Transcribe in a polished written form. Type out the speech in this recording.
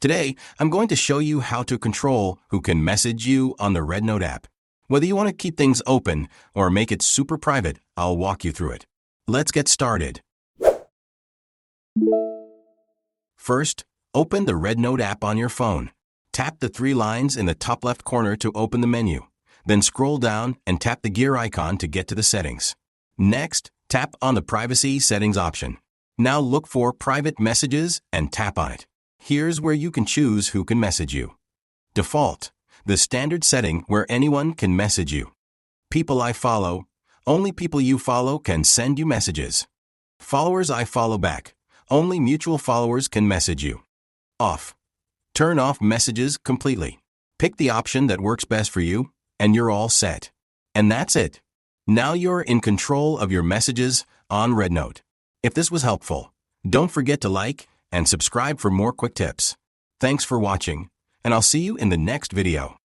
Today, I'm going to show you how to control who can message you on the RedNote app. Whether you want to keep things open or make it super private, I'll walk you through it. Let's get started. First, open the RedNote app on your phone. Tap the three lines in the top left corner to open the menu. Then scroll down and tap the gear icon to get to the settings. Next, tap on the Privacy Settings option. Now look for Private Messages and tap on it. Here's where you can choose who can message you. Default, the standard setting where anyone can message you. People I follow, only people you follow can send you messages. Followers I follow back, only mutual followers can message you. Off, turn off messages completely. Pick the option that works best for you, and you're all set. And that's it. Now you're in control of your messages on RedNote. If this was helpful, don't forget to like and subscribe for more quick tips. Thanks for watching, and I'll see you in the next video.